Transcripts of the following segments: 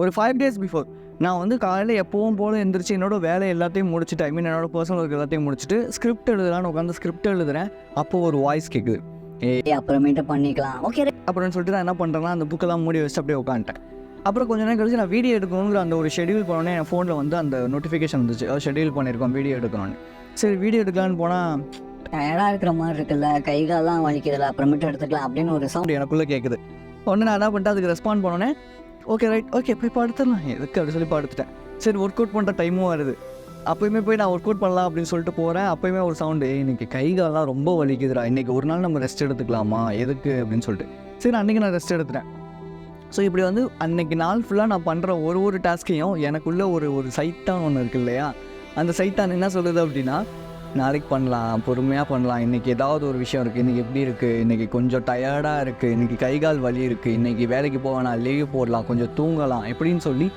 ஒரு 5 days before நான் வந்து காலையில் எப்பவும் போல் எழுந்திரிச்சு என்னோட வேலை எல்லாத்தையும் முடிச்சுட்டு என்னோட பர்சனல் ஒர்க் எல்லாத்தையும் முடிச்சுட்டு ஸ்கிரிப்ட் எழுதலான்னு உட்காந்து ஸ்கிரிப்ட் எழுதுறேன். அப்போது ஒரு வாய்ஸ் கேட்குது, அப்புறமேட்டு பண்ணிக்கலாம் ஓகே அப்படின்னு சொல்லிட்டு நான் என்ன பண்ணுறேன்னா அந்த புக்கெல்லாம் மூடி வச்சுட்டு அப்படியே உட்காந்துட்டேன். அப்புறம் கொஞ்சம் நேரம் கழிச்சு நான் வீடியோ எடுக்கணுங்கிற அந்த ஒரு ஷெடியூல் பண்ணோன்னே என் ஃபோனில் வந்து அந்த நோட்டிஃபிகேஷன் வந்துச்சு, ஷெடியூல் பண்ணியிருக்கோம் வீடியோ எடுக்கணும்னு. சரி வீடியோ எடுக்கலான்னு போனால் டயர்டாக இருக்கிற மாதிரி இருக்குல்ல, கை காலெலாம் வலிக்குதுல்ல, அப்புறமேட்டு எடுத்துக்கலாம் அப்படின்னு ஒரு சவுண்ட் எனக்குள்ளே கேட்குது. உடனே நான் என்ன பண்ணிட்டு அதுக்கு ரெஸ்பாண்ட் பண்ணோன்னே ஓகே ரைட் ஓகே போய் படுத்துடலாம் எதுக்கு அப்படி சொல்லி படுத்துட்டேன். சரி ஒர்க் அவுட் பண்ணுற டைமும் வருது, அப்போயுமே போய் நான் ஒர்க் அவுட் பண்ணலாம் அப்படின்னு சொல்லிட்டு போகிறேன். அப்போயுமே ஒரு சவுண்டு, இன்றைக்கி கை காலெலாம் ரொம்ப வலிக்குதுடா, இன்றைக்கி ஒரு நாள் நம்ம ரெஸ்ட் எடுத்துக்கலாமா எதுக்கு அப்படின்னு சொல்லிட்டு. சரி அன்றைக்கி நான் ரெஸ்ட் எடுத்துட்டேன். ஸோ இப்படி வந்து அன்றைக்கி நாள் ஃபுல்லாக நான் பண்ணுற ஒரு டாஸ்க்கையும் எனக்குள்ளே ஒரு சைத்தான் ஒன்று இருக்குது இல்லையா, அந்த சைத்தான் என்ன சொல்லுது அப்படின்னா, நாளைக்கு பண்ணலாம், பொறுமையாக பண்ணலாம், இன்றைக்கி ஏதாவது ஒரு விஷயம் இருக்குது, இன்றைக்கி எப்படி இருக்குது, இன்றைக்கி கொஞ்சம் டயர்டாக இருக்குது, இன்றைக்கி கை கால் வலி இருக்குது, இன்றைக்கி வேலைக்கு போவேனா லீவ் போடலாம், கொஞ்சம் தூங்கலாம் எப்படின்னு சொல்லி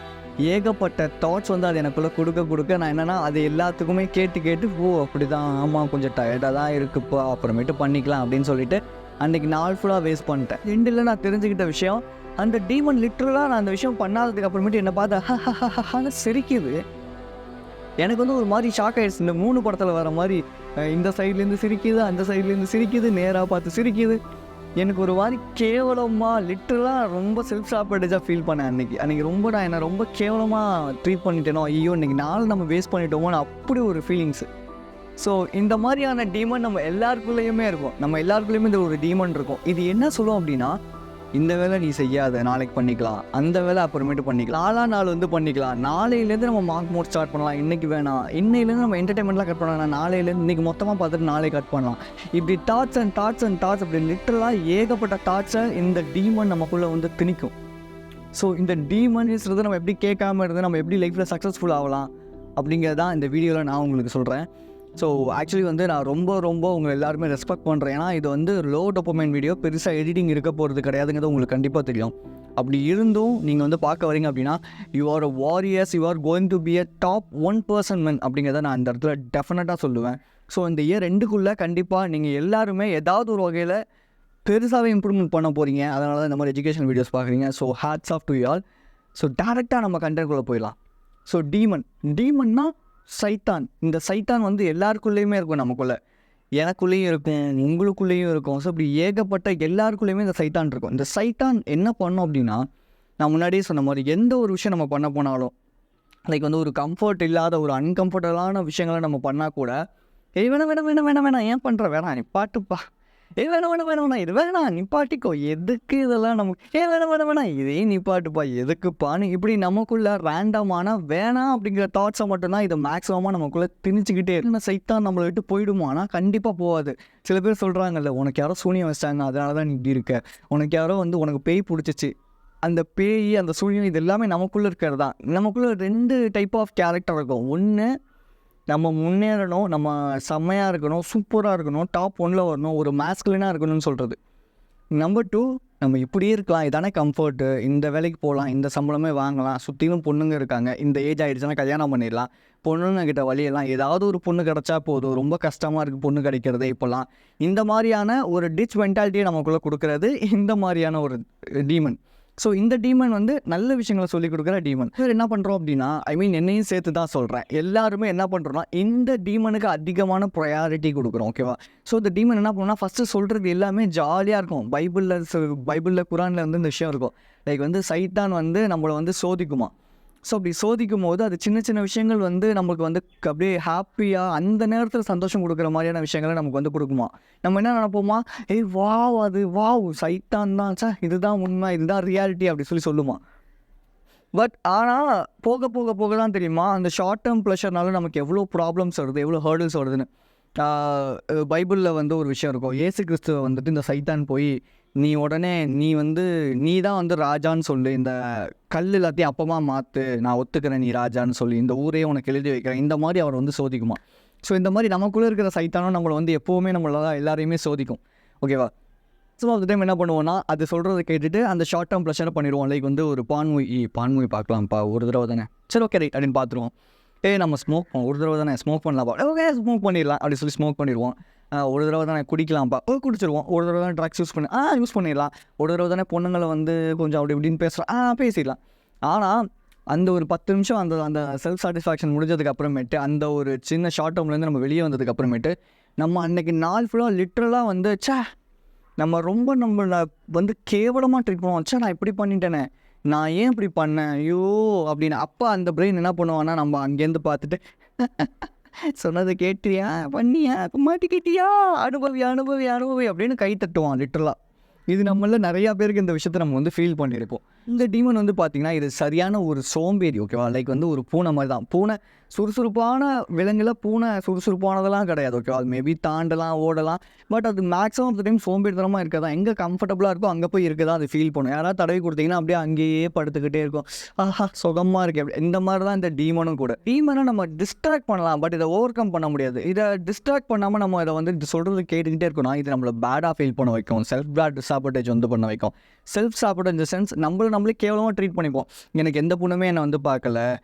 ஏகப்பட்ட தாட்ஸ் வந்து அது எனக்குள்ளே கொடுக்க நான் என்னென்னா அது எல்லாத்துக்குமே கேட்டு ஓ அப்படி தான், ஆமாம் கொஞ்சம் டயர்டாக தான் இருக்குப்பா, அப்புறமேட்டு பண்ணிக்கலாம் அப்படின்னு சொல்லிட்டு அன்றைக்கி நாள் ஃபுல்லாக வேஸ்ட் பண்ணிட்டேன். ரெண்டில் நான் தெரிஞ்சுக்கிட்ட விஷயம், அந்த டீமன் லிட்டரலாக நான் அந்த விஷயம் பண்ணாததுக்கு அப்புறமேட்டு என்னை பார்த்து சிரிக்குது. எனக்கு வந்து ஒரு மாதிரி ஷாக் ஆகிடுச்சு. இந்த 3 படத்தில் வர மாதிரி இந்த சைட்லேருந்து சிரிக்குது, அந்த சைட்லேருந்து சிரிக்குது, நேராக பார்த்து சிரிக்குது. எனக்கு ஒரு மாதிரி கேவலமாக லிட்டரலாக ரொம்ப செல்ஃப் சாப்பிட்டேஜாக ஃபீல் பண்ணேன் அன்றைக்கி ரொம்ப நான் என்னை ரொம்ப கேவலமாக ட்ரீட் பண்ணிட்டேனோ, ஐயோ இன்றைக்கி நாள் நம்ம வேஸ்ட் பண்ணிட்டோமோன்னு அப்படி ஒரு ஃபீலிங்ஸு. ஸோ இந்த மாதிரியான டீமன் நம்ம எல்லாருக்குள்ளேயுமே இருக்கும், நம்ம எல்லாருக்குள்ளேயுமே இந்த ஒரு டீமன் இருக்கும். இது என்ன சொல்லும் அப்படின்னா, இந்த வேலை நீ செய்யாத, நாளைக்கு பண்ணிக்கலாம், அந்த வேலை அப்புறமேட்டு பண்ணிக்கலாம், நாள் வந்து பண்ணிக்கலாம், நாளையிலேருந்து நம்ம மார்க் மோட் ஸ்டார்ட் பண்ணலாம், இன்றைக்கி வேணாம், இன்னையிலேருந்து நம்ம என்டர்டைன்மெண்ட்லாம் கட் பண்ணலாம், நாளையிலேருந்து இன்றைக்கி மொத்தமாக பார்த்துட்டு நாளை கட் பண்ணலாம். இப்படி தாட்ஸ் அண்ட் தாட்ஸ் அப்படி லிட்டரலாக ஏகப்பட்ட தாட்ஸை இந்த டீமன் நமக்குள்ளே வந்து திணிக்கும். ஸோ இந்த டீமன்ஸ்றது நம்ம எப்படி கேட்காம இருந்து நம்ம எப்படி லைஃப்பில் சக்ஸஸ்ஃபுல் ஆகலாம் அப்படிங்கிறது தான் இந்த வீடியோவில் நான் உங்களுக்கு சொல்கிறேன். ஸோ ஆக்சுவலி வந்து நான் ரொம்ப உங்களை எல்லாருமே ரெஸ்பெக்ட் பண்ணுறேன். ஏன்னா இது வந்து லோ டோபமைன் வீடியோ, பெருசாக எடிட்டிங் இருக்க போகிறது கிடையாதுங்கிறது உங்களுக்கு கண்டிப்பாக தெரியும். அப்படி இருந்தும் நீங்கள் வந்து பார்க்க வரீங்க அப்படின்னா, you are a warriors, you are going to be a top 1% men அப்படிங்கிறத நான் இந்த இடத்துல டெஃபினட்டாக சொல்லுவேன். ஸோ இந்த இயர் 2க்குள்ளே கண்டிப்பாக நீங்கள் எல்லாருமே ஏதாவது ஒரு வகையில் பெருசாகவே இம்ப்ரூவ்மெண்ட் பண்ண போகிறீங்க. அதனால தான் இந்த மாதிரி எஜுகேஷன் வீடியோஸ் பார்க்குறீங்க. So hats off to you all. So டேரெக்டாக நம்ம கண்டென்ட்குள்ளே போயிடலாம். ஸோ டீமன்னா சைத்தான். இந்த சைத்தான் வந்து எல்லாருக்குள்ளேயுமே இருக்கும், நமக்குள்ளே, எனக்குள்ளேயும் இருக்கும், உங்களுக்குள்ளேயும் இருக்கும். ஸோ இப்படி ஏகப்பட்ட எல்லாருக்குள்ளேயுமே இந்த சைத்தான் இருக்கும். இந்த சைத்தான் என்ன பண்ணும் அப்படின்னா, நான் முன்னாடியே சொன்ன மாதிரி எந்த ஒரு விஷயம் நம்ம பண்ண போனாலும், லைக் வந்து ஒரு கம்ஃபர்ட் இல்லாத ஒரு அன்கம்ஃபர்டபுளான விஷயங்களை நம்ம பண்ணால் கூட, வேணாம் ஏன் பண்ணுற, வேணாம் நீ பாட்டுப்பா, வேணாம் இது வேணாம் நிப்பாட்டிக்கோ, எதுக்கு இதெல்லாம் நமக்கு வேணாம் இதே நிப்பாட்டுப்பா எதுக்குப்பான்னு இப்படி நமக்குள்ள ரேண்டமான வேணாம் அப்படிங்கிற தாட்ஸை மட்டும்தான் இதை மேக்ஸிமமாக நமக்குள்ளே திணிச்சிக்கிட்டே இருக்கு. சைத்தான் நம்மளை விட்டு போயிடுமானா கண்டிப்பாக போகாது. சில பேர் சொல்கிறாங்கல்ல, உனக்கு யாரோ சூனியம் வச்சிட்டாங்க அதனால தான் நீ இப்படி இருக்க, உனக்கு யாரோ வந்து உனக்கு பேய் பிடிச்சிச்சு, அந்த பேய் அந்த சூனியம் இது எல்லாமே நமக்குள்ளே இருக்கிறது தான். நமக்குள்ளே 2 டைப் ஆஃப் கேரக்டர் இருக்கும். ஒன்று, நம்ம முன்னேறணும், நம்ம செம்மையாக இருக்கணும், சூப்பராக இருக்கணும், டாப் 1ல் வரணும், ஒரு மேஸ்குலினாக இருக்கணும்னு சொல்கிறது. நம்பர் 2, நம்ம இப்படியே இருக்கலாம், இதானே கம்ஃபர்ட்டு, இந்த வேலைக்கு போகலாம், இந்த சம்பளமே வாங்கலாம், சுற்றிலும் பொண்ணுங்க இருக்காங்க, இந்த ஏஜ் ஆகிடுச்சுன்னா கல்யாணம் பண்ணிடலாம், பொண்ணுங்க கிட்ட வழியெல்லாம் ஏதாவது ஒரு பொண்ணு கிடச்சா போதும், ரொம்ப கஷ்டமாக இருக்குது பொண்ணு கிடைக்கிறதே இப்போலாம், இந்த மாதிரியான ஒரு டிச் மென்டாலிட்டியை நமக்குள்ளே கொடுக்குறது இந்த மாதிரியான ஒரு டீமன். ஸோ இந்த டீமன் வந்து நல்ல விஷயங்களை சொல்லிக் கொடுக்குற டீமன். என்ன பண்ணுறோம் அப்படின்னா, என்னையும் சேர்த்து தான் சொல்கிறேன், எல்லாருமே என்ன பண்ணுறோன்னா இந்த டீமனுக்கு அதிகமான ப்ரையாரிட்டி கொடுக்குறோம். ஓகேவா? ஸோ இந்த டீமன் என்ன பண்ணால் ஃபஸ்ட்டு சொல்கிறது எல்லாமே ஜாலியாக இருக்கும். பைபிளில் குரானில் வந்து இந்த விஷயம் இருக்கும், லைக் வந்து சைத்தான் வந்து நம்மளை வந்து சோதிக்குமா. ஸோ அப்படி சோதிக்கும் போது அது சின்ன விஷயங்கள் வந்து நமக்கு வந்து அப்படியே ஹாப்பியாக அந்த நேரத்தில் சந்தோஷம் கொடுக்குற மாதிரியான விஷயங்களை நமக்கு வந்து கொடுக்குமா. நம்ம என்ன நினைப்போமா, வாவ் சைத்தான் தான், இதுதான் உண்மை, இதுதான் ரியாலிட்டி அப்படி சொல்லுமா. பட் ஆனால் போக தான் தெரியுமா, அந்த ஷார்ட் டேர்ம் ப்ளஷர்னால நமக்கு எவ்வளோ ப்ராப்ளம்ஸ் வருது, எவ்வளோ ஹர்டில்ஸ் வருதுன்னு. பைபிளில் வந்து ஒரு விஷயம் இருக்கும், இயேசு கிறிஸ்துவை வந்துட்டு இந்த சைத்தான் போய் நீ தான் வந்து ராஜான்னு சொல்லு, இந்த கல் எல்லாத்தையும் அப்பமா மாற்று, நான் ஒத்துக்கிறேன் நீ ராஜான்னு சொல்லி, இந்த ஊரையே உனக்கு எழுதி வைக்கிறேன், இந்த மாதிரி அவர் வந்து சோதிக்குமா. ஸோ இந்த மாதிரி நமக்குள்ளே இருக்கிற சைத்தானும் நம்மளை வந்து எப்போவுமே நம்மளால் எல்லாரையுமே சோதிக்கும். ஓகேவா? ஸோ அந்த டைம் என்ன பண்ணுவோன்னா, அது சொல்கிறத கேட்டுட்டு அந்த ஷார்ட் டேர்ம் ப்ளஷரை பண்ணிடுவோம். லைக் வந்து ஒரு பான் மூவி பார்க்கலாம்ப்பா, ஒரு தடவை தானே, சரி ஓகே ரைட் அப்படின்னு பார்த்துருவோம். நம்ம ஸ்மோக் பண்ணுவோம், ஒரு தடவை தானே ஸ்மோக் பண்ணலாம்ப்பா, ஓகே ஸ்மோக் பண்ணிடலாம் அப்படி சொல்லி ஸ்மோக் பண்ணிடுவோம். ஒரு தடவை தானே குடிக்கலாம்ப்பா, குடிச்சிடுவோம். ஒரு தடவை தானே ட்ரக்ஸ் யூஸ் பண்ணிடலாம், ஒரு தடவை தானே பொண்ணுங்களை வந்து கொஞ்சம் அப்படி இப்படின்னு பேசுகிறோம், பேசிடலாம். ஆனால் அந்த ஒரு 10 நிமிஷம் அந்த அந்த செல்ஃப் சாட்டிஸ்ஃபேக்ஷன் முடிஞ்சதுக்கு அப்புறமேட்டு அந்த ஒரு சின்ன ஷார்ட் டேர்ம்லேருந்து நம்ம வெளியே வந்ததுக்கு அப்புறமேட்டு நம்ம அன்றைக்கி நாள் ஃபுல்லாக லிட்ரலாக வந்து நம்ம ரொம்ப நம்மளை வந்து கேவலமாக ட்ரீட் பண்ணுவோம். நான் இப்படி பண்ணிட்டேனே, நான் ஏன் இப்படி பண்ணேன், ஐயோ அப்படின்னு. அப்போ அந்த பிரெயின் என்ன பண்ணுவான்னா நம்ம அங்கேருந்து பார்த்துட்டு சொன்னதை கேட்டியா, பண்ணியா, மாட்டிக்கிட்டியா, அனுபவி அனுபவி அனுபவி அப்படின்னு கை தட்டுவான் லிட்ரலாக. இது நம்மள நிறையா பேருக்கு இந்த விஷயத்தை நம்ம வந்து ஃபீல் பண்ணியிருப்போம். இந்த டீமன் வந்து பார்த்திங்கன்னா இது சரியான ஒரு சோம்பேறி, ஓகேவா? லைக் வந்து ஒரு பூனை மாதிரி தான். பூனை சுறுசுறுப்பான விலங்குல பூனை சுறுசுறுப்பானதெல்லாம் கிடையாது, ஓகேவா? அது மேபி தாண்டலாம், ஓடலாம், பட் அது மேக்ஸிமம் ஆஃப் த டைம் சோம்பேறித்தனமாக இருக்கதா. எங்கே கம்ஃபர்டபுளாக இருக்கோ அங்கே போய் இருக்கதான் அது ஃபீல் பண்ணும். யாராவது தடவி கொடுத்தீங்கன்னா அப்படியே அங்கேயே படுத்துக்கிட்டே இருக்கும், ஆஹா சுகமாக இருக்குது அப்படி. இந்த மாதிரி தான் இந்த டீமனும் கூட. டீமனை நம்ம டிஸ்ட்ராக்ட் பண்ணலாம், பட் இதை ஓவர் கம் பண்ண முடியாது. இதை டிஸ்ட்ராக்ட் பண்ணாமல் நம்ம இதை வந்து சொல்கிறது கேட்டுக்கிட்டே இருக்கணும். இது நம்மளை பேடாக ஃபீல் பண்ண வைக்கும், செல்ஃப் பேட் சாபோட்டேஜ் வந்து பண்ண வைக்கும். செல்ஃப் சாபோட்டேஜ் இந்த சென்ஸ் நம்மளே கேவலமாக ட்ரீட் பண்ணிப்போம். எனக்கு எந்த பொண்ணுமே என்னை வந்து பார்க்கல,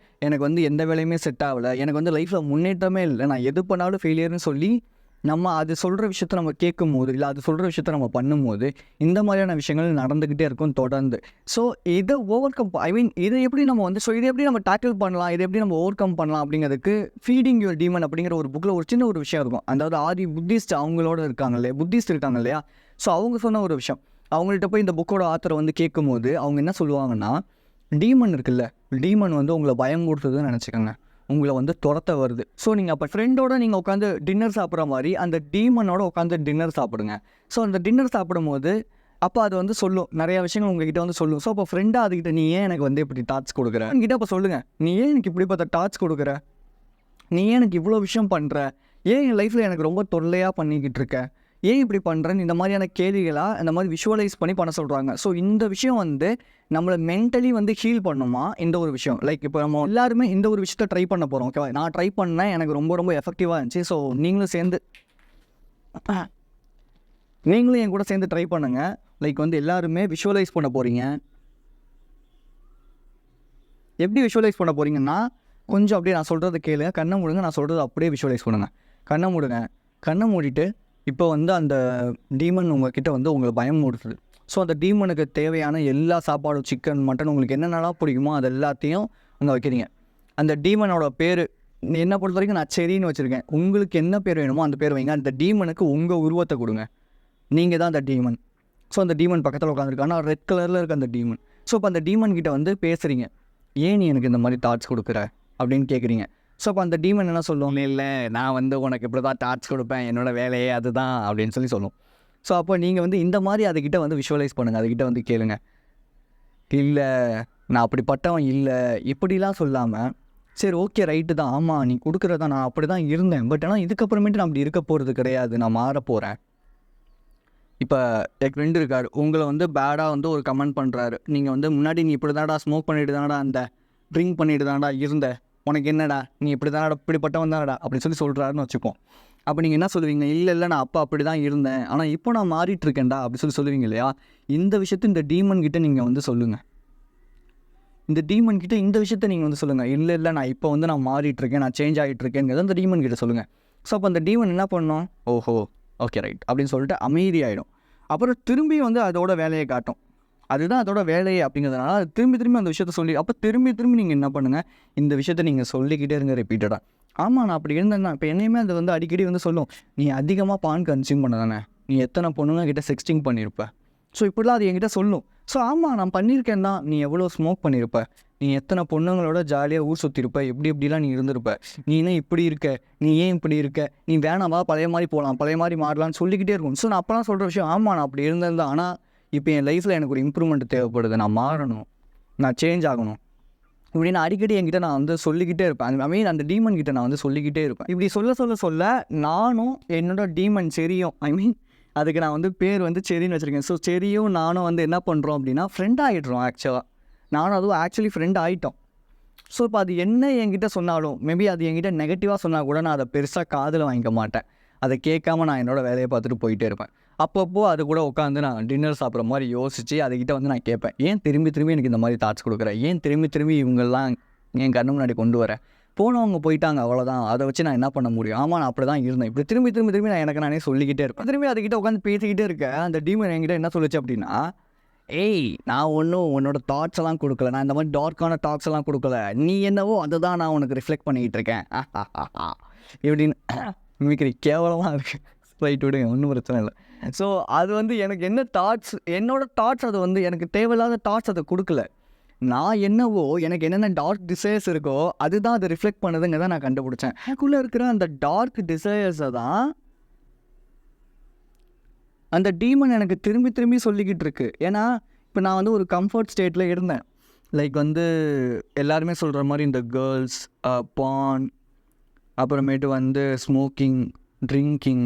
எனக்கு வந்து எந்த வேலையுமே செட் ஆகலை, எனக்கு வந்து லைஃப்பில் முன்னேற்றமே இல்லை, நான் எது பண்ணாலும் ஃபெயிலியர்னு சொல்லி நம்ம அது சொல்கிற விஷயத்த நம்ம கேட்கும் போது, இல்லை அது சொல்கிற விஷயத்த நம்ம பண்ணும்போது இந்த மாதிரியான விஷயங்கள் நடந்துக்கிட்டே இருக்கும் தொடர்ந்து. ஸோ இதை ஓவர் கம் இதை எப்படி நம்ம வந்து இதை எப்படி நம்ம டேக்கிள் பண்ணலாம், இதை எப்படி நம்ம ஓவர் கம் பண்ணலாம் அப்படிங்கிறதுக்கு ஃபீடிங் யுவர் டீமன் அப்படிங்கிற ஒரு புக்கில் ஒரு சின்ன ஒரு விஷயம் இருக்கும். அதாவது ஆதி புத்திஸ்ட் அவங்களோட இருக்காங்க இல்லையா, புத்திஸ்ட் இருக்காங்க இல்லையா, ஸோ அவங்க சொன்ன ஒரு விஷயம். அவங்கள்ட்ட போய் இந்த புக்கோட ஆத்தரை வந்து கேட்கும்போது அவங்க என்ன சொல்லுவாங்கன்னா, டீமன் இருக்குல்ல, டீமன் வந்து உங்களை பயம் கொடுத்ததுன்னு நினச்சிக்கோங்க, உங்களை வந்து துரத்த வருது. ஸோ நீங்கள் அப்போ ஃப்ரெண்டோட நீங்கள் உட்காந்து டின்னர் சாப்பிட்ற மாதிரி அந்த டீமனோட உட்காந்து டின்னர் சாப்பிடுங்க. ஸோ அந்த டின்னர் சாப்பிடும்போது அப்போ அது வந்து சொல்லும், நிறையா விஷயங்கள் உங்ககிட்ட வந்து சொல்லும். ஸோ அப்போ ஃப்ரெண்டாக அதுக்கிட்ட நீ ஏன் எனக்கு வந்து இப்படி டார்ச் கொடுக்குற என்கிட்ட அப்போ சொல்லுங்கள், நீ ஏன் எனக்கு இப்படி பார்த்த டார்ச் கொடுக்குற, நீ ஏன் எனக்கு இவ்வளோ விஷயம் பண்ணுற, ஏன் என் லைஃப்பில் எனக்கு ரொம்ப தொல்லையாக பண்ணிக்கிட்டு இருக்க, ஏன் இப்படி பண்ணுறேன்னு இந்த மாதிரியான கேள்விகளாக இந்த மாதிரி விஷுவலைஸ் பண்ணி பண்ண சொல்கிறாங்க. ஸோ இந்த விஷயம் வந்து நம்மளை மென்டலி வந்து ஹீல் பண்ணுமா இந்த ஒரு விஷயம். லைக் இப்போ நம்ம எல்லாருமே இந்த ஒரு விஷயத்தை ட்ரை பண்ண போகிறோம், ஓகேவா? நான் ட்ரை பண்ணேன், எனக்கு ரொம்ப ரொம்ப எஃபெக்டிவாக இருந்துச்சு. ஸோ நீங்களும் என் கூட சேர்ந்து ட்ரை பண்ணுங்கள். லைக் வந்து எல்லாருமே விஷுவலைஸ் பண்ண போகிறீங்க. எப்படி விஷுவலைஸ் பண்ண போகிறீங்கன்னா, கொஞ்சம் அப்படியே நான் சொல்கிறத கேளுங்க, கண்ணை மூடுங்க, நான் சொல்கிறது அப்படியே விஷுவலைஸ் பண்ணுங்கள். கண்ணை மூடுங்க, கண்ணை மூடிட்டு இப்போ வந்து அந்த டீமன் உங்கள்கிட்ட வந்து உங்களை பயம் மூடுது. ஸோ அந்த டீமனுக்கு தேவையான எல்லா சாப்பாடும், சிக்கன், மட்டன், உங்களுக்கு என்னென்னலாம் பிடிக்குமோ அது எல்லாத்தையும் அங்கே வைக்கிறீங்க. அந்த டீமனோட பேர் என்னை பொறுத்த வரைக்கும் நான் செரின்னு வச்சுருக்கேன். உங்களுக்கு என்ன பேர் வேணுமோ அந்த பேர் வைங்க. அந்த டீமனுக்கு உங்கள் உருவத்தை கொடுங்க, நீங்கள் தான் அந்த டீமன். ஸோ அந்த டீமன் பக்கத்தில் உட்காந்துருக்கு, ஆனால் ரெட் கலரில் இருக்க அந்த டீமன். ஸோ இப்போ அந்த டீமன் கிட்ட வந்து பேசுகிறீங்க, ஏன் நீ எனக்கு இந்த மாதிரி தாட்ஸ் கொடுக்குற அப்படின்னு கேட்குறீங்க. ஸோ அப்போ அந்த டீமன் என்ன சொல்லும், இல்லை நான் வந்து உனக்கு இப்படி தான் டார்ச் கொடுப்பேன், என்னோடய வேலையே அதுதான் அப்படின்னு சொல்லும். ஸோ அப்போ நீங்கள் வந்து இந்த மாதிரி அதுக்கிட்ட வந்து விஷுவலைஸ் பண்ணுங்கள், அதுக்கிட்ட வந்து கேளுங்க, இல்லை நான் அப்படிப்பட்டவன் இல்லை இப்படிலாம் சொல்லாமல், சரி ஓகே ரைட்டு தான், ஆமாம் நீ கொடுக்குறதா, நான் அப்படி தான் இருந்தேன், பட் ஆனால் இதுக்கப்புறமேட்டு நான் அப்படி இருக்க போகிறது கிடையாது, நான் மாற போகிறேன். இப்போ என் ஃப்ரெண்டு இருக்கார், உங்களை வந்து பேடாக வந்து ஒரு கமெண்ட் பண்ணுறாரு, நீங்கள் வந்து முன்னாடி நீ இப்படி தானடா ஸ்மோக் பண்ணிட்டு தானடா, அந்த ட்ரிங்க் பண்ணிட்டு தானடா இருந்த, உனக்கு என்னடா நீ இப்படி தானடா இப்படிப்பட்டவன் தானடா அப்படின்னு சொல்கிறாருன்னு வச்சுப்போம். அப்போ நீங்கள் என்ன சொல்லுவீங்க, இல்லை நான் அப்போ அப்படி தான் இருந்தேன், ஆனால் இப்போ நான் மாறிட்டுருக்கேன்டா அப்படி சொல்லுவீங்க இல்லையா? இந்த விஷயத்தை இந்த டீமன் கிட்டே நீங்கள் வந்து சொல்லுங்கள். இந்த டீமன் கிட்டே இந்த விஷயத்த நீங்கள் வந்து சொல்லுங்கள், இல்லை நான் இப்போ வந்து நான் மாறிட்டுருக்கேன், நான் சேஞ்ச் ஆகிட்டுருக்கேங்கிறத அந்த டீமன் கிட்டே சொல்லுங்கள். ஸோ அப்போ அந்த டீமன் என்ன பண்ணணும், ஓஹோ ஓகே ரைட் அப்படின்னு சொல்லிட்டு அமைதியாகிடும். அப்புறம் திரும்பி வந்து அதோட வேலையை காட்டும், அதுதான் அதோட வேலையை அப்படிங்கிறதுனால அது திரும்பி அந்த விஷயத்த சொல்லி, அப்போ திரும்பி நீங்கள் என்ன பண்ணுங்கள், இந்த விஷயத்த நீங்கள் சொல்லிக்கிட்டே இருங்க ரிப்பீட்டடாக. ஆமாம் நான் அப்படி இருந்தேன்னா, இப்போ என்னையுமே அது வந்து அடிக்கடி வந்து சொல்லும், நீ அதிகமாக பான் கன்சியூம் பண்ண தானே, நீ எத்தனை பொண்ணுங்க கிட்ட செக்ஸ்டிங் பண்ணியிருப்ப, ஸோ இப்படிலாம் அது என்கிட்ட சொல்லும். ஸோ ஆமாம் நான் பண்ணியிருக்கேன் தான், நீ எவ்வளோ ஸ்மோக் பண்ணியிருப்ப, நீ எத்தனை பொண்ணுங்களோட ஜாலியாக ஊர் சுற்றிருப்ப, எப்படிலாம் நீ இருந்திருப்ப, நீ என்ன இப்படி இருக்க, நீ ஏன் இப்படி இருக்க, நீ வேணாமா பழைய மாதிரி போகலாம், பழைய மாதிரி மாறலான்னு சொல்லிக்கிட்டே இருக்கும். ஸோ நான் அப்போலாம் சொல்கிற விஷயம், ஆமாம் நான் அப்படி இருந்தேன் தான், ஆனால் இப்போ என் லைஃப்பில் எனக்கு ஒரு இம்ப்ரூவ்மெண்ட் தேவைப்படுது, நான் மாறணும், நான் சேஞ்ச் ஆகணும் இப்படின்னு அடிக்கடி என்கிட்ட நான் வந்து சொல்லிக்கிட்டே இருப்பேன். அந்த டீமன் கிட்ட நான் வந்து சொல்லிக்கிட்டே இருப்பேன். இப்படி சொல்ல நானும் என்னோட டீமன் செரியும், அதுக்கு நான் வந்து பேர் வந்து செரின்னு வச்சுருக்கேன். ஸோ செரியும் நானும் வந்து என்ன பண்ணுறோம் அப்படின்னா ஃப்ரெண்ட் ஆகிடுறோம். ஆக்சுவலாக நானும் அதுவும் ஆக்சுவலி ஃப்ரெண்ட் ஆகிட்டோம். ஸோ இப்போ அது என்ன என்கிட்ட சொன்னாலும், மேபி அது என்கிட்ட நெகட்டிவாக சொன்னால் கூட நான் அதை பெருசாக காதில் வாங்கிக்க மாட்டேன். அதை கேட்காம நான் என்னோடய வேலையை பார்த்துட்டு போயிட்டே இருப்பேன். அப்பப்போ அது கூட உட்காந்து நான் டின்னர் சாப்பிட்ற மாதிரி யோசித்து அதுக்கிட்ட வந்து நான் கேட்பேன், ஏன் திரும்பி எனக்கு இந்த மாதிரி தாட்ஸ் கொடுக்குறேன், ஏன் திரும்பி இவங்கெல்லாம் என் கண்ணு முன்னாடி கொண்டு வரேன், போனவங்க போயிட்டாங்க அவ்வளோதான், அதை வச்சு நான் என்ன பண்ண முடியும், ஆமாம் நான் அப்படி தான் இருந்தேன், இப்படி திரும்பி நான் எனக்கு நானே சொல்லிக்கிட்டே இருப்பேன். திரும்பி அதுக்கிட்ட உட்காந்து பேசிக்கிட்டே இருக்கேன். அந்த டீமன் என்கிட்ட என்ன சொல்லிச்சு அப்படின்னா, ஏய் நான் ஒன்றும் உன்னோட தாட்ஸ் எல்லாம் கொடுக்கல, நான் இந்த மாதிரி டார்க்கான தாட்ஸ் எல்லாம் கொடுக்கல, நீ என்னவோ அதை தான் நான் உனக்கு ரிஃப்ளெக்ட் பண்ணிக்கிட்டு இருக்கேன் இப்படின்னு மிமிக்ரி கேவலமாக இருக்குது. ரைட் விடுங்க, ஒன்றும் பிரச்சனை இல்லை. ஸோ அது வந்து எனக்கு என்ன தாட்ஸ், என்னோட தாட்ஸ் அது வந்து எனக்கு தேவையில்லாத தாட்ஸ் அதை கொடுக்கல. நான் என்னவோ எனக்கு என்னென்ன டார்க் டிசைர்ஸ் இருக்கோ அதுதான் அதை ரிஃப்ளெக்ட் பண்ணுதுங்கிறத நான் கண்டுபிடிச்சேன். எனக்குள்ளே இருக்கிற அந்த டார்க் டிசைர்ஸை தான் அந்த டீமன் எனக்கு திரும்பி திரும்பி சொல்லிக்கிட்டு இருக்கு. ஏன்னா இப்போ நான் வந்து ஒரு கம்ஃபர்ட் ஸ்டேட்டில் இருந்தேன். லைக் வந்து எல்லாருமே சொல்கிற மாதிரி இந்த கேர்ள்ஸ், பான், அப்புறமேட்டு வந்து ஸ்மோக்கிங், ட்ரிங்கிங்,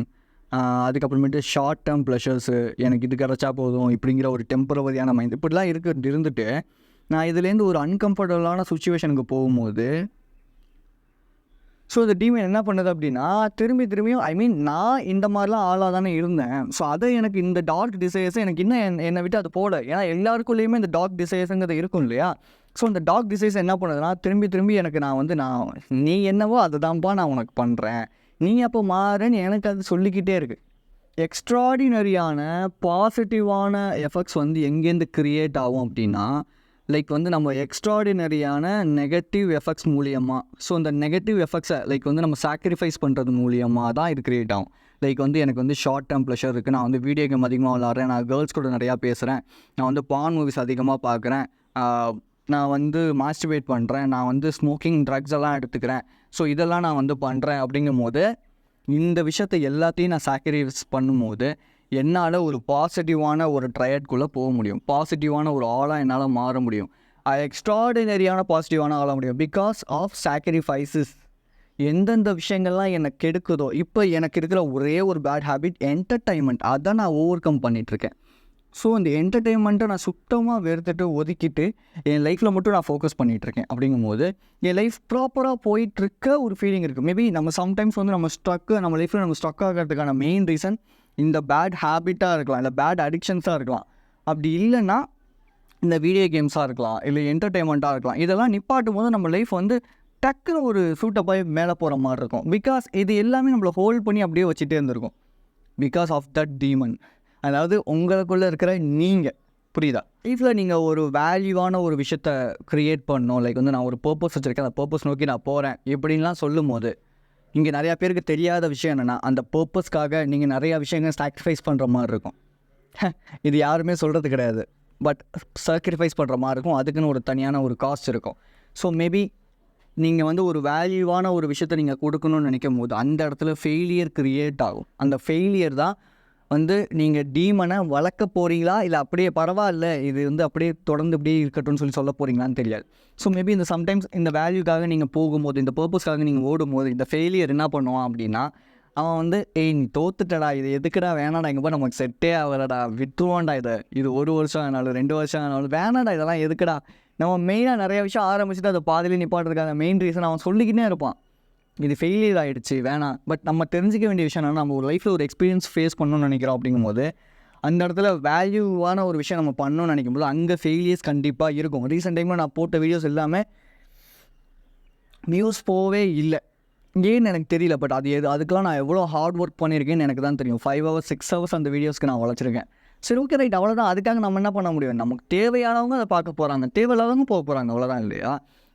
அதுக்கப்புறமேட்டு ஷார்ட் டேர்ம் ப்ளஷர்ஸு, எனக்கு இது கிடச்சா போதும் இப்படிங்கிற ஒரு டெம்பரவரியான மைண்ட் இப்படிலாம் இருந்துட்டு நான் இதுலேருந்து ஒரு அன்கம்ஃபர்டபுளான சுச்சுவேஷனுக்கு போகும்போது ஸோ இந்த டீமன் என்ன பண்ணுது அப்படின்னா திரும்பியும் நான் இந்த மாதிரிலாம் ஆளாக தானே இருந்தேன். ஸோ அதை எனக்கு இந்த டார்க் டிசைர்ஸை எனக்கு இன்னும் என்னை விட்டு அது போட, ஏன்னா எல்லாருக்குள்ளேயுமே இந்த டார்க் டிசைர்ஸுங்கிறது இருக்கும் இல்லையா. ஸோ இந்த டார்க் டிசைர்ஸ் என்ன பண்ணுதுன்னா திரும்பி எனக்கு நான் நீ என்னவோ அதை தான்ப்பா நான் உனக்கு பண்ணுறேன், நீ அப்போ மாறுன்னு எனக்கு அது சொல்லிக்கிட்டே இருக்குது. எக்ஸ்ட்ராடினரியான பாசிட்டிவான எஃபெக்ட்ஸ் வந்து எங்கேருந்து க்ரியேட் ஆகும் அப்படின்னா லைக் வந்து நம்ம எக்ஸ்ட்ராடினரியான நெகட்டிவ் எஃபெக்ட்ஸ் மூலியமாக, ஸோ இந்த நெகட்டிவ் எஃபெக்ட்ஸை லைக் வந்து நம்ம சாக்ரிஃபைஸ் பண்ணுறது மூலியமாக தான் இது க்ரியேட் ஆகும். லைக் வந்து எனக்கு வந்து ஷார்ட் டேர்ம் ப்ளஷர் இருக்குது, நான் வந்து வீடியோ கேம் அதிகமாக விளாட்றேன், நான் கேர்ள்ஸ் கூட நிறையா பேசுகிறேன், நான் வந்து பான் மூவிஸ் அதிகமாக பார்க்குறேன், நான் வந்து மாஸ்டிபேட் பண்ணுறேன், நான் வந்து ஸ்மோக்கிங் ட்ரக்ஸ் எல்லாம் எடுத்துக்கிறேன், ஸோ இதெல்லாம் நான் வந்து பண்ணுறேன். அப்படிங்கும் போது இந்த விஷயத்தை எல்லாத்தையும் நான் சாக்ரிஃபைஸ் பண்ணும்போது என்னால் ஒரு பாசிட்டிவான ஒரு ட்ரையட்குள்ளே போக முடியும், பாசிட்டிவான ஒரு ஆளாக என்னால் மாற முடியும், எக்ஸ்ட்ராடினரியான பாசிட்டிவான ஆளாக முடியும் பிகாஸ் ஆஃப் சாக்ரிஃபைசஸ். எந்தெந்த விஷயங்கள்லாம் எனக்கு கெடுக்குதோ, இப்போ எனக்கு இருக்கிற ஒரே ஒரு பேட் ஹேபிட் என்டர்டைன்மெண்ட், அதை நான் ஓவர் கம் பண்ணிகிட்ருக்கேன். ஸோ அந்த என்டர்டெயின்மெண்ட்டை நான் சுத்தமாக வெறுத்துட்டு ஒதுக்கிட்டு என் லைஃப்பில் மட்டும் நான் ஃபோக்கஸ் பண்ணிகிட்ருக்கேன். அப்படிங்கும்போது என் லைஃப் ப்ராப்பராக போயிட்டுருக்க ஒரு ஃபீலிங் இருக்குது. மேபி நம்ம சம்டைம்ஸ் வந்து நம்ம லைஃப்பில் நம்ம ஸ்ட்ரக் ஆகிறதுக்கான மெயின் ரீசன் இந்த பேட் ஹேபிட்டாக இருக்கலாம், இல்லை பேட் அடிக்ஷன்ஸாக இருக்கலாம், அப்படி இல்லைன்னா இந்த வீடியோ கேம்ஸாக இருக்கலாம், இல்லை என்டர்டெயின்மெண்ட்டாக இருக்கலாம். இதெல்லாம் நிப்பாட்டும் போது நம்ம லைஃப் வந்து டக்குன்னு ஒரு சூட்டப்பாய் மேலே போகிற மாதிரி இருக்கும். பிகாஸ் இது எல்லாமே நம்மளை ஹோல்ட் பண்ணி அப்படியே வச்சுட்டே இருந்திருக்கும் பிகாஸ் ஆஃப் தட் டீமன். அதாவது உங்களுக்குள்ளே இருக்கிற நீங்கள், புரியுதா? லைஃப்பில் நீங்கள் ஒரு வேல்யூவான ஒரு விஷயத்த க்ரியேட் பண்ணணும், லைக் வந்து நான் ஒரு பர்பஸ் வச்சுருக்கேன், அந்த பர்பஸ் நோக்கி நான் போகிறேன் இப்படின்லாம் சொல்லும் போது இங்கே நிறையா பேருக்கு தெரியாத விஷயம் என்னென்னா அந்த பர்பஸ்க்காக நீங்கள் நிறையா விஷயங்கள் சாக்ரிஃபைஸ் பண்ணுற மாதிரி இருக்கும். இது யாருமே சொல்கிறது கிடையாது, பட் சாக்ரிஃபைஸ் பண்ணுற மாதிரி இருக்கும், அதுக்குன்னு ஒரு தனியான ஒரு காஸ்ட் இருக்கும். ஸோ மேபி நீங்கள் வந்து ஒரு வேல்யூவான ஒரு விஷயத்தை நீங்கள் கொடுக்கணும்னு நினைக்கும் போது அந்த இடத்துல ஃபெயிலியர் க்ரியேட் ஆகும். அந்த ஃபெயிலியர் தான் வந்து நீங்கள் டீமனை வளர்க்க போகிறீங்களா, இல்லை அப்படியே பரவாயில்ல இது வந்து அப்படியே தொடர்ந்து இப்படியே இருக்கட்டும்னு சொல்ல போகிறீங்களான்னு தெரியாது. ஸோ மேபி இந்த சம்டைம்ஸ் இந்த வேல்யூக்காக நீங்கள் போகும்போது, இந்த பர்பஸ்க்காக நீங்கள் ஓடும்போது இந்த ஃபெயிலியர் என்ன பண்ணுவான் அப்படின்னா அவன் வந்து நீ தோத்துட்டடா, இது எதுக்குடா, வேணாடா, இங்கே போய் நமக்கு செட்டே ஆகலடா, விட்டுருவான்டா, இது 1 வருஷம் ஆனாலும் 2 வருஷம் ஆனாலும் வேணாடா, இதெல்லாம் எதுக்குடா. நம்ம மெயினாக நிறைய விஷயம் ஆரம்பிச்சுட்டு அதை பாதிலே நிப்பாட்டுறதுக்கான மெயின் ரீசன் அவன் சொல்லிக்கிட்டே இருப்பான், இது ஃபெயிலியர் ஆகிடுச்சு வேணாம். பட் நம்ம தெரிஞ்சிக்க வேண்டிய விஷயம் என்னன்னா நம்ம ஒரு லைஃப்பில் ஒரு எக்ஸ்பீரியன்ஸ் ஃபேஸ் பண்ணணும்னு நினைக்கிறோம். அப்படிங்கும்போது அந்த இடத்துல வேல்யூவான ஒரு விஷயம் நம்ம பண்ணணும்னு நினைக்கும்போது அங்கே ஃபெயிலியர்ஸ் கண்டிப்பாக இருக்கும். ரீசெண்ட் டைமில் நான் போட்ட வீடியோஸ் எல்லாமே வியூஸ் போகவே இல்லை, ஏன்னு எனக்கு தெரியல. பட் அதுக்கெலாம் நான் எவ்வளோ ஹார்ட் ஒர்க் பண்ணியிருக்கேன்னு எனக்கு தான் தெரியும். 5 hours 6 hours அந்த வீடியோஸ்க்கு நான் உழைச்சிருக்கேன். சரி ஓகே ரைட், அவ்வளோதான். அதுக்காக நம்ம என்ன பண்ண முடியும், நமக்கு தேவையானவங்க அதை பார்க்க போகிறாங்க, தேவையில்லாதவங்க போக போகிறாங்க, அவ்வளோதான் இல்லையா?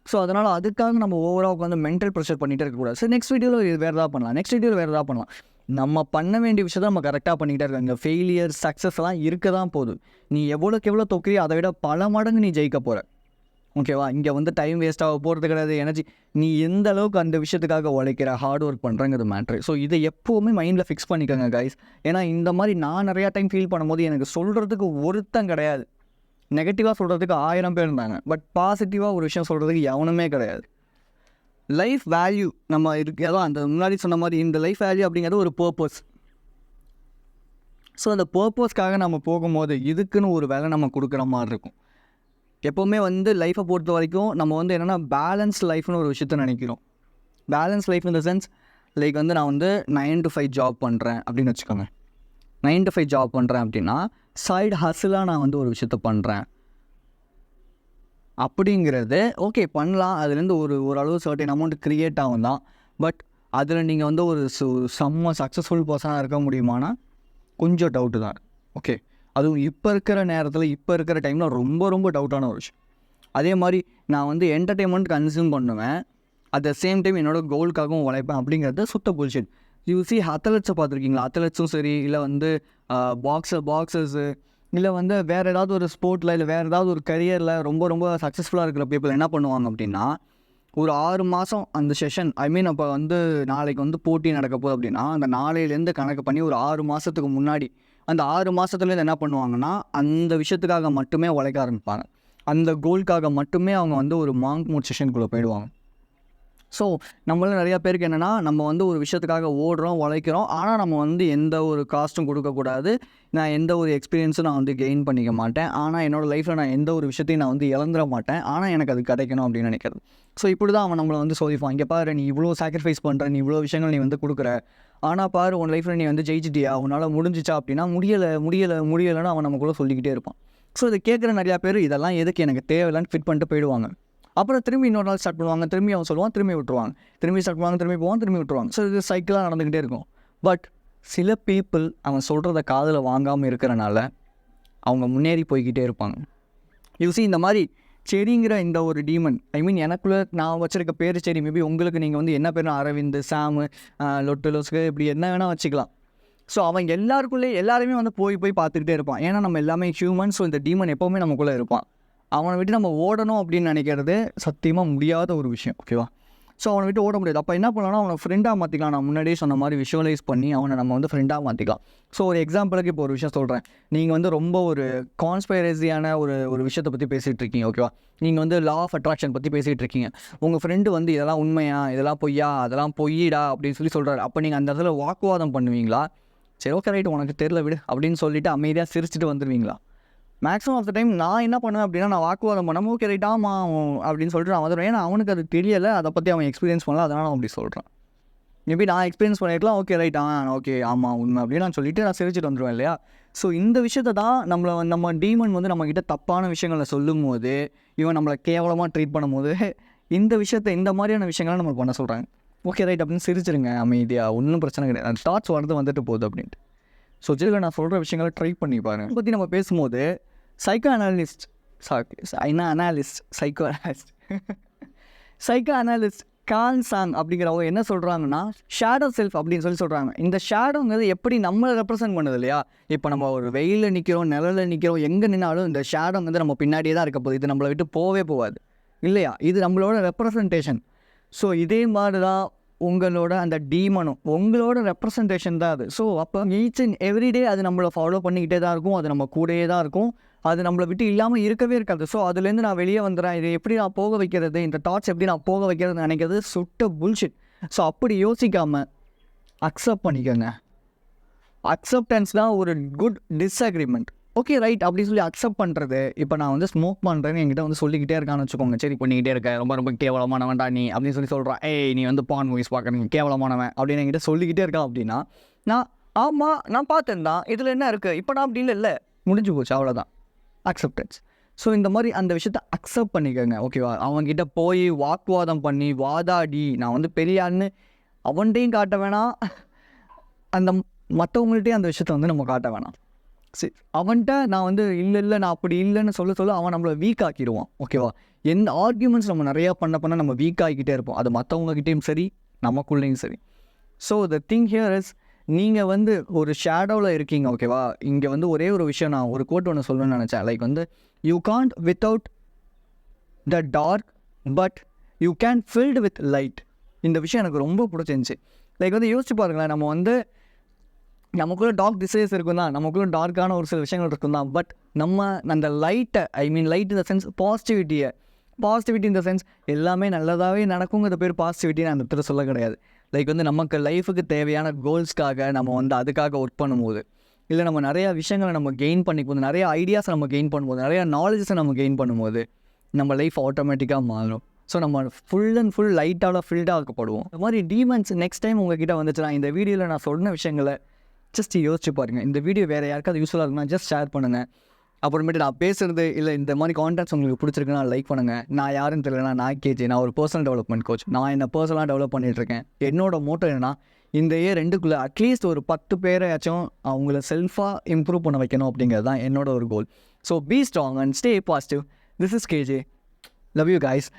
ஸோ அதனால் அதுக்காக நம்ம ஓவராக உட்காந்து மென்டல் ப்ரெஷர் பண்ணிகிட்டே இருக்கக்கூடாது. சரி நெக்ஸ்ட் வீடியோவில் வேறு ஏதாவது பண்ணலாம், நெக்ஸ்ட் வீடியோவில் வேறு ஏதாவது பண்ணலாம். நம்ம பண்ண வேண்டிய விஷயத்தை நம்ம கரெக்டாக பண்ணிகிட்டே இருக்காங்க. ஃபெயிலியர் சக்ஸஸ்லாம் இருக்க தான் போகுது. நீ எவ்வளோக்கு எவ்வளோ தொக்கிறியோ அதை விட பல மடங்கு நீ ஜெயிக்க போகிற. ஓகேவா? இங்கே வந்து டைம் வேஸ்ட் ஆக போகிறது கிடையாது, எனர்ஜி. நீ எந்த அளவுக்கு அந்த விஷயத்துக்காக உழைக்கிற, ஹார்ட் ஒர்க் பண்ணுறங்கிறது மேட்ரு. ஸோ இதை எப்போவுமே மைண்டில் ஃபிக்ஸ் பண்ணிக்கோங்க கைஸ். ஏன்னா இந்த மாதிரி நான் நிறையா டைம் ஃபீல் பண்ணும்போது எனக்கு சொல்கிறதுக்கு ஒருத்தம் கிடையாது. நெகட்டிவாக சொல்கிறதுக்கு 1000 பேர் இருந்தாங்க, பட் பாசிட்டிவாக ஒரு விஷயம் சொல்கிறதுக்கு எவனுமே கிடையாது. லைஃப் வேல்யூ நம்ம அதான் அந்த முன்னாடி சொன்ன மாதிரி இந்த லைஃப் வேல்யூ அப்படிங்கிறது ஒரு பர்பஸ். ஸோ அந்த பர்பஸ்க்காக நம்ம போகும்போது இதுக்குன்னு ஒரு வேலை நம்ம கொடுக்குற மாதிரி இருக்கும். எப்போவுமே வந்து லைஃப்பை பொறுத்த வரைக்கும் நம்ம வந்து என்னென்னா பேலன்ஸ் லைஃப்னு ஒரு விஷயத்த நினைக்கிறோம். Balance life in the sense like வந்து நான் வந்து 9 to 5 ஜாப் பண்ணுறேன் அப்படின்னு வச்சுக்கோங்க. 9 to 5 ஜாப் பண்ணுறேன் அப்படின்னா சைடு ஹஸ்லாக நான் வந்து ஒரு விஷயத்த பண்ணுறேன் அப்படிங்கிறது ஓகே பண்ணலாம். அதுலேருந்து ஓரளவு சர்டைன் அமௌண்ட் க்ரியேட் ஆகும் தான். பட் அதில் நீங்கள் வந்து ஒரு செம்ம சக்ஸஸ்ஃபுல் பர்சனாக இருக்க முடியுமானா கொஞ்சம் டவுட்டு தான். ஓகே, அதுவும் இப்போ இருக்கிற நேரத்தில் இப்போ இருக்கிற டைமில் ரொம்ப ரொம்ப டவுட்டான ஒரு விஷயம். அதே மாதிரி நான் வந்து என்டர்டெயின்மெண்ட் கன்சியூம் பண்ணுவேன், அட் த சேம் டைம் என்னோட கோலுக்காகவும் உழைப்பேன் அப்படிங்கிறது சுத்த புல்ஷிட். யூசி அத்லெட்ஸை பார்த்துருக்கீங்களா? அத்லெட்ஸும் சரி, இல்லை வந்து பாக்ஸர்ஸு, இல்லை வந்து வேறு ஏதாவது ஒரு ஸ்போர்ட்டில், இல்லை வேறு ஏதாவது ஒரு கரியரில் ரொம்ப ரொம்ப சக்ஸஸ்ஃபுல்லாக இருக்கிற பீப்புள் என்ன பண்ணுவாங்க அப்படின்னா, ஒரு 6 மாதம் அந்த செஷன் அப்போ வந்து நாளைக்கு வந்து போட்டி நடக்க போகுது அப்படின்னா, அந்த நாளையிலேருந்து கணக்கு பண்ணி ஒரு 6 மாதத்துக்கு முன்னாடி அந்த 6 மாதத்துலேருந்து என்ன பண்ணுவாங்கன்னா, அந்த விஷயத்துக்காக மட்டுமே உழைக்க ஆரம்பிப்பாங்க. அந்த கோலுக்காக மட்டுமே அவங்க வந்து ஒரு மாங்க் மோட் செஷனுக்குள்ளே போயிடுவாங்க. ஸோ நம்மள நிறையா பேருக்கு என்னென்னா, நம்ம வந்து ஒரு விஷயத்துக்காக ஓடுறோம், உழைக்கிறோம், ஆனால் நம்ம வந்து எந்த ஒரு காஸ்ட்டும் கொடுக்கக்கூடாது, நான் எந்த ஒரு எக்ஸ்பீரியன்ஸும் நான் வந்து கெயின் பண்ணிக்க மாட்டேன், ஆனால் என்னோடய லைஃப்பில் நான் எந்த ஒரு விஷயத்தையும் நான் வந்து இழந்துட மாட்டேன், ஆனால் எனக்கு அது கிடைக்கணும் அப்படின்னு நினைக்கிறது. ஸோ இப்படி தான் அவன் நம்மளை வந்து சோதிப்பான். இங்கே பாரு, நீ இவ்வளோ சாக்ரிஃபைஸ் பண்ணுற, நீ இவ்வளோ விஷயங்கள் நீ வந்து கொடுக்குற, ஆனால் பாரு உன் லைஃப்பில் நீ வந்து ஜெயிச்சிட்டியா, உன்னால் முடிஞ்சிச்சா அப்படின்னா முடியலைன்னு அவன் நமக்குள்ளே சொல்லிக்கிட்டே இருப்பான். ஸோ இதை கேட்குற நிறையா பேர் இதெல்லாம் எதுக்கு எனக்கு தேவையில்லைன்னு ஃபிட் பண்ணிட்டு போயிடுவாங்க. அப்புறம் திரும்பி இன்னொரு நாள் ஸ்டார்ட் பண்ணுவாங்க, திரும்பி அவன் சொல்லுவான், திரும்பி விட்டுருவாங்க, திரும்பி ஸ்டார்ட் பண்ணுவாங்க, திரும்பி போவான், திரும்பி விட்டுருவாங்க. ஸோ இது சைக்கிளாக நடந்துக்கிட்டே இருக்கும். பட் சில பீப்புள் அவன் சொல்கிறத காதில் வாங்காமல் இருக்கிறனால அவங்க முன்னேறி போய்கிட்டே இருப்பாங்க. யூசி இந்த மாதிரி செடிங்கிற இந்த ஒரு டீமன், எனக்குள்ளே நான் வச்சுருக்க பேர் செடி, மேபி உங்களுக்கு நீங்கள் வந்து என்ன பேர்னா அரவிந்த், சாமு, லொட்டு லொஸ்கு, இப்படி என்ன வேணால் வச்சுக்கலாம். ஸோ அவன் எல்லாருமே வந்து போய் பார்த்துக்கிட்டே இருப்பான். ஏன்னா நம்ம எல்லாமே ஹியூமன். ஸோ இந்த டீமன் எப்போவுமே நமக்குள்ளே இருப்பான். அவனை விட்டு நம்ம ஓடணும் அப்படின்னு நினைக்கிறது சத்தியமாக முடியாத ஒரு விஷயம். ஓகேவா? ஸோ அவனை விட்டு ஓட முடியாது. அப்போ என்ன பண்ணலாம்னா, அவனை ஃப்ரெண்டாக மாற்றிக்கலாம். நான் முன்னாடியே சொன்ன மாதிரி விஷுவலைஸ் பண்ணி அவனை நம்ம வந்து ஃப்ரெண்டாக மாற்றிக்கலாம். ஸோ ஒரு எக்ஸாம்பிளுக்கு இப்போ ஒரு விஷயம் சொல்கிறேன். நீங்கள் வந்து ரொம்ப ஒரு கான்ஸ்பைரசியான ஒரு விஷயத்தை பற்றி பேசிகிட்டு இருக்கீங்க. ஓகேவா? நீங்கள் வந்து லா ஆஃப் அட்ராக்ஷன் பற்றி பேசிகிட்டு இருக்கீங்க. உங்கள் ஃப்ரெண்டு வந்து இதெல்லாம் உண்மையா, இதெல்லாம் பொய்யா, அதெல்லாம் பொய்யிடா அப்படின்னு சொல்கிறாரு. அப்போ நீங்கள் அந்த இடத்துல வாக்குவாதம் பண்ணுவீங்களா? சரி, ஓகே, ரைட், உனக்கு தெரியல விடு அப்படின்னு சொல்லிட்டு அமைதியாக சிரிச்சுட்டு வந்துடுவீங்களா? மேக்ஸிமம் ஆஃப் த டைம் நான் என்ன பண்ணுவேன் அப்படின்னா, நான் வாக்குவாதம் பண்ணாமல் ஓகே ரைட் ஆமாம் அப்படின்னு சொல்லிட்டு நான் வந்துடுவேன். ஏன்னா அவனுக்கு அது தெரியலை, அதை பற்றி அவன் எக்ஸ்பீரியன்ஸ் பண்ணல, அதனால் நான் அப்படி சொல்கிறேன். மேபி நான் எக்ஸ்பீரியன்ஸ் பண்ணியிருக்கலாம், ஓகே ரைட், ஓகே ஆமாம் உண்மை அப்படின்னு நான் சொல்லிவிட்டு நான் சிரிச்சுட்டு வந்துடுவேன் இல்லையா? ஸோ இந்த விஷயத்தை தான் நம்ம டீமன் வந்து நம்மக்கிட்ட தப்பான விஷயங்களை சொல்லும் போது, இவன் நம்மளை கேவலமாக ட்ரீட் பண்ணும்போது, இந்த மாதிரியான விஷயங்களை நம்ம பண்ண சொல்கிறாங்க. ஓகே ரைட் அப்படின்னு சிரிச்சிருங்க அமைதியாக, ஒன்றும் பிரச்சனை கிடையாது, அந்த தாட்ஸ் வந்துட்டு போகுது அப்படின்ட்டு. ஸோ ஜெயிலில் நான் சொல்கிற விஷயங்களை ட்ரை பண்ணி பாருங்கள். இதை பற்றி நம்ம பேசும்போது சைக்கோ அனாலிஸ்ட் கார்ல் சாங் அப்படிங்கிறவங்க என்ன சொல்கிறாங்கன்னா, ஷேடோ செல்ஃப் அப்படின்னு சொல்கிறாங்க. இந்த ஷேடோங்கிறது எப்படி நம்மளை ரெப்ரசென்ட் பண்ணுது இல்லையா? இப்போ நம்ம ஒரு வெயிலில் நிற்கிறோம், நிழலில் நிற்கிறோம், எங்கே நின்னாலும் இந்த ஷேடோங்கிறது நம்ம பின்னாடியே தான் இருக்க போகுது. இது நம்மளை விட்டு போவே போகாது இல்லையா? இது நம்மளோட ரெப்ரசன்டேஷன். ஸோ இதே மாதிரி தான் உங்களோட அந்த டீமனும் உங்களோட ரெப்ரசன்டேஷன் தான் அது. ஸோ அப்போ ஈச் அண்ட் எவ்ரிடே அது நம்மளை ஃபாலோ பண்ணிக்கிட்டே தான் இருக்கும், அது நம்ம கூடயே தான் இருக்கும், அது நம்மளை விட்டு இல்லாமல் இருக்கவே இருக்காது. ஸோ அதுலேருந்து நான் வெளியே வந்துடுறேன், இதை எப்படி நான் போக வைக்கிறது, இந்த தாட்ஸ் எப்படி நான் போக வைக்கிறதுன்னு நினைக்கிறது சுட்ட புல்ஷிட். ஸோ அப்படி யோசிக்காமல் அக்செப்ட் பண்ணிக்கோங்க. அக்செப்டன்ஸ் தான் ஒரு குட் டிஸ்அக்ரிமெண்ட். ஓகே ரைட் அப்படின்னு சொல்லி அக்செப்ட் பண்ணுறது. இப்போ நான் வந்து ஸ்மோக் பண்ணுறேன்னு என்கிட்ட வந்து சொல்லிக்கிட்டே இருக்கான்னு வச்சுக்கோங்க. சரி பண்ணிக்கிட்டே இருக்கேன், ரொம்ப ரொம்ப கேவலமானவன்டா நீ அப்படின்னு சொல்கிறான். ஏய் நீ வந்து பான் மூவிஸ் பார்க்குறீங்க, கேவலமானவன் அப்படின்னு என்கிட்ட சொல்லிக்கிட்டே இருக்கான் அப்படின்னா, நான் பார்த்தேன் தான், இதில் என்ன இருக்குது, இப்போ நான் அப்படி இல்லை, முடிஞ்சு போச்சு, அவ்வளோதான் அக்செப்டன்ஸ். ஸோ இந்த மாதிரி அந்த விஷயத்தை அக்செப்ட் பண்ணிக்கோங்க. ஓகேவா? அவங்ககிட்ட போய் வாக்குவாதம் பண்ணி வாதாடி நான் வந்து பெரியான்னு அவன்கிட்டையும் காட்ட வேணாம், அந்த மற்றவங்கள்ட்டையும் அந்த விஷயத்தை வந்து நம்ம காட்ட வேணாம். சரி, அவன்கிட்ட நான் வந்து இல்லை நான் அப்படி இல்லைன்னு சொல்ல அவன் நம்மளை வீக் ஆக்கிடுவான். ஓகேவா? எந்த ஆர்கியூமெண்ட்ஸ் நம்ம நிறையா பண்ண நம்ம வீக் ஆகிக்கிட்டே இருப்போம். அது மற்றவங்ககிட்டையும் சரி, நமக்குள்ளேயும் சரி. So the thing here is, நீங்கள் வந்து ஒரு ஷேடோவில் இருக்கீங்க. ஓகேவா? இங்கே வந்து ஒரே ஒரு விஷயம், நான் ஒரு கோட் ஒன்று சொல்லணும்னு நினச்சேன். லைக் வந்து, you can't without the dark but you can filled with light. இந்த விஷயம் எனக்கு ரொம்ப பிடிச்சிருந்துச்சி. லைக் வந்து யோசிச்சு பாருங்களேன், நம்ம வந்து நமக்குள்ளே டார்க் டிசைர்ஸ் இருக்கும் தான், நமக்குள்ளே டார்க்கான ஒரு சில விஷயங்கள் இருக்கும் தான். பட் நம்ம அந்த லைட்டை, light in the sense positivity in the sense எல்லாமே நல்லதாகவே நடக்குங்கிற பேர் பாசிட்டிவிட்டின்னு அந்த இடத்துல சொல்ல கிடையாது. லைக் வந்து நமக்கு லைஃபுக்கு தேவையான கோல்ஸ்க்காக நம்ம வந்து அதுக்காக ஒர்க் பண்ணும்போது, இல்லை நம்ம நிறையா விஷயங்களை நம்ம கெயின் பண்ணிக்கும்போது, நிறைய ஐடியாஸை நம்ம கெயின் பண்ணும்போது, நிறையா நாலேஜஸை நம்ம கெயின் பண்ணும்போது நம்ம லைஃப் ஆட்டோமேட்டிக்காக மாறும். ஸோ நம்ம ஃபுல் அண்ட் ஃபுல் லைட்டாக ஃபில்டாக ஆக்கப்படுவோம். இந்த மாதிரி டீமன்ஸ் நெக்ஸ்ட் டைம் உங்ககிட்ட வந்துச்சுன்னா, இந்த வீடியோவில் நான் சொன்ன விஷயங்களை ஜஸ்ட் யோசிச்சு பாருங்கள். இந்த வீடியோ வேறு யாருக்காவது யூஸ்ஃபுல்லாக இருக்குன்னா ஜஸ்ட் ஷேர் பண்ணுங்கள். அப்புறமேட்டு நான் பேசுகிறது இல்லை இந்த மாதிரி கான்டென்ட்ஸ் உங்களுக்கு பிடிச்சிருக்குன்னா லைக் பண்ணுங்கள். நான் யாருன்னு தெரியலனா, நான் கேஜி, நான் ஒரு பர்சனல் டெவலப்மெண்ட் கோச். நான் என்ன பர்சனலாக டெவலப் பண்ணிகிட்ருக்கேன். என்னோட மோட்டோ என்னென்னா, இந்த இயர் ரெண்டுக்குள்ளே அட்லீஸ்ட் ஒரு 10 பேரையாச்சும் அவங்கள செல்ஃபாக இம்ப்ரூவ் பண்ண வைக்கணும் அப்படிங்கிறது தான் என்னோட ஒரு goal. So be strong and stay positive. This is KJ. Love you guys.